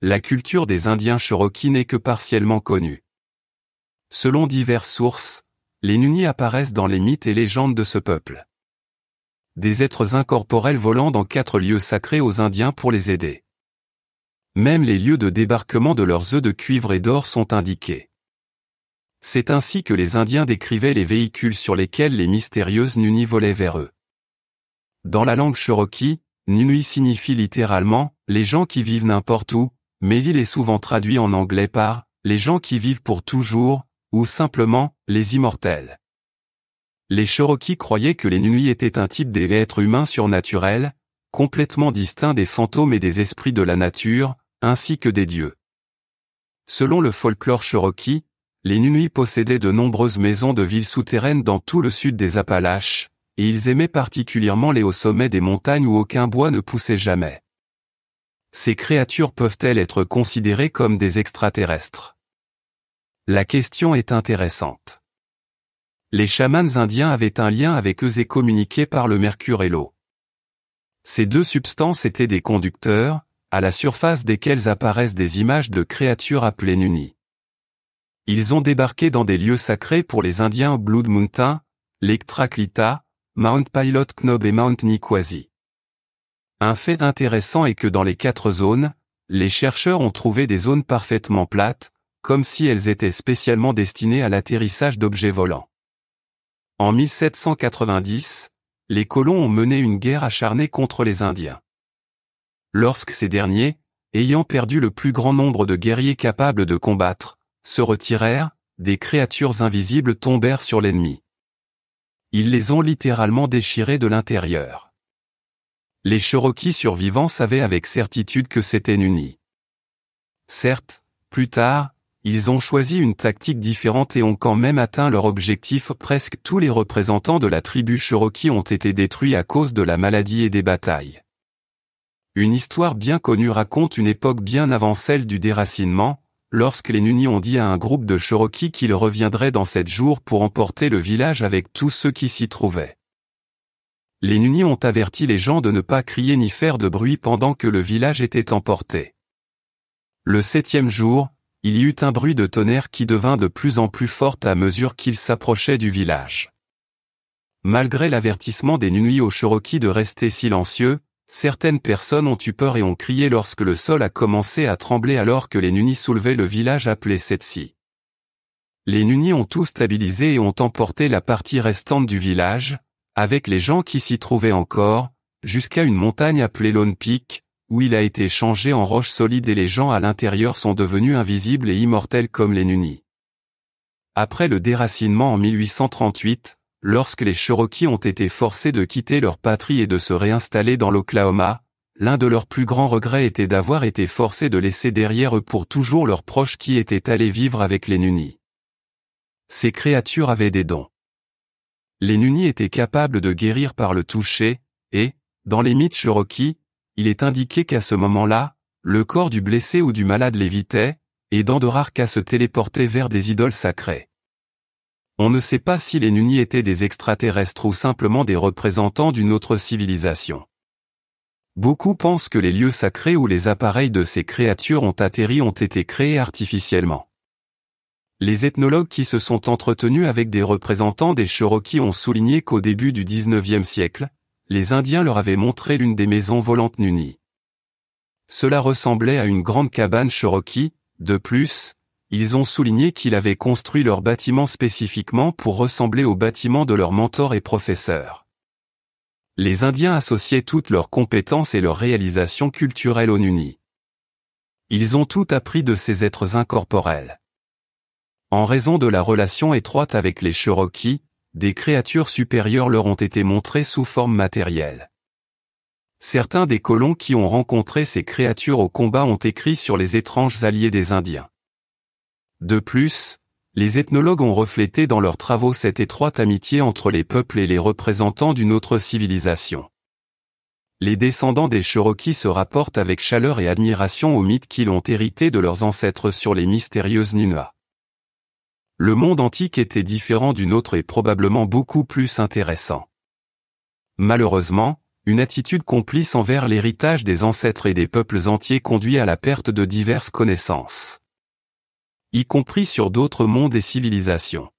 la culture des Indiens Cherokee n'est que partiellement connue. Selon diverses sources, les Nuni apparaissent dans les mythes et légendes de ce peuple. Des êtres incorporels volant dans 4 lieux sacrés aux Indiens pour les aider. Même les lieux de débarquement de leurs œufs de cuivre et d'or sont indiqués. C'est ainsi que les Indiens décrivaient les véhicules sur lesquels les mystérieuses Nuni volaient vers eux. Dans la langue Cherokee, Nuni signifie littéralement « les gens qui vivent n'importe où », mais il est souvent traduit en anglais par « les gens qui vivent pour toujours » ou simplement « les immortels ». Les Cherokees croyaient que les Nuni étaient un type d'êtres humains surnaturels, complètement distincts des fantômes et des esprits de la nature, ainsi que des dieux. Selon le folklore Cherokee, les Nuni possédaient de nombreuses maisons de villes souterraines dans tout le sud des Appalaches, et ils aimaient particulièrement les hauts sommets des montagnes où aucun bois ne poussait jamais. Ces créatures peuvent-elles être considérées comme des extraterrestres? La question est intéressante. Les chamans indiens avaient un lien avec eux et communiquaient par le mercure et l'eau. Ces 2 substances étaient des conducteurs, à la surface desquels apparaissent des images de créatures appelées Nuni. Ils ont débarqué dans des lieux sacrés pour les Indiens Blood Mountain, Lake Traclita, Mount Pilot Knob et Mount Niquosi. Un fait intéressant est que dans les 4 zones, les chercheurs ont trouvé des zones parfaitement plates, comme si elles étaient spécialement destinées à l'atterrissage d'objets volants. En 1790, les colons ont mené une guerre acharnée contre les Indiens. Lorsque ces derniers, ayant perdu le plus grand nombre de guerriers capables de combattre, se retirèrent, des créatures invisibles tombèrent sur l'ennemi. Ils les ont littéralement déchirés de l'intérieur. Les Cherokees survivants savaient avec certitude que c'était Nuni. Certes, plus tard, ils ont choisi une tactique différente et ont quand même atteint leur objectif. Presque tous les représentants de la tribu Cherokee ont été détruits à cause de la maladie et des batailles. Une histoire bien connue raconte une époque bien avant celle du déracinement, lorsque les Nuni ont dit à un groupe de Cherokees qu'ils reviendraient dans 7 jours pour emporter le village avec tous ceux qui s'y trouvaient. Les Nuni ont averti les gens de ne pas crier ni faire de bruit pendant que le village était emporté. Le 7e jour, il y eut un bruit de tonnerre qui devint de plus en plus fort à mesure qu'ils s'approchaient du village. Malgré l'avertissement des Nuni aux Cherokees de rester silencieux, certaines personnes ont eu peur et ont crié lorsque le sol a commencé à trembler alors que les Nuni soulevaient le village appelé Setsi. Les Nuni ont tout stabilisé et ont emporté la partie restante du village, avec les gens qui s'y trouvaient encore, jusqu'à une montagne appelée Lone Peak, où il a été changé en roche solide et les gens à l'intérieur sont devenus invisibles et immortels comme les Nuni. Après le déracinement en 1838, lorsque les Cherokees ont été forcés de quitter leur patrie et de se réinstaller dans l'Oklahoma, l'un de leurs plus grands regrets était d'avoir été forcés de laisser derrière eux pour toujours leurs proches qui étaient allés vivre avec les Nuni. Ces créatures avaient des dons. Les Nuni étaient capables de guérir par le toucher, et, dans les mythes Cherokee, il est indiqué qu'à ce moment-là, le corps du blessé ou du malade lévitait, et dans de rares cas se téléportait vers des idoles sacrées. On ne sait pas si les Nuni étaient des extraterrestres ou simplement des représentants d'une autre civilisation. Beaucoup pensent que les lieux sacrés où les appareils de ces créatures ont atterri ont été créés artificiellement. Les ethnologues qui se sont entretenus avec des représentants des Cherokees ont souligné qu'au début du XIXe siècle, les Indiens leur avaient montré l'une des maisons volantes Nuni. Cela ressemblait à une grande cabane Cherokee. De plus, ils ont souligné qu'ils avaient construit leur bâtiment spécifiquement pour ressembler aux bâtiments de leurs mentors et professeurs. Les Indiens associaient toutes leurs compétences et leurs réalisations culturelles aux Nuni. Ils ont tout appris de ces êtres incorporels. En raison de la relation étroite avec les Cherokees, des créatures supérieures leur ont été montrées sous forme matérielle. Certains des colons qui ont rencontré ces créatures au combat ont écrit sur les étranges alliés des Indiens. De plus, les ethnologues ont reflété dans leurs travaux cette étroite amitié entre les peuples et les représentants d'une autre civilisation. Les descendants des Cherokees se rapportent avec chaleur et admiration aux mythes qu'ils ont hérités de leurs ancêtres sur les mystérieuses Nuna. Le monde antique était différent du nôtre et probablement beaucoup plus intéressant. Malheureusement, Une attitude complice envers l'héritage des ancêtres et des peuples entiers conduit à la perte de diverses connaissances, y compris sur d'autres mondes et civilisations.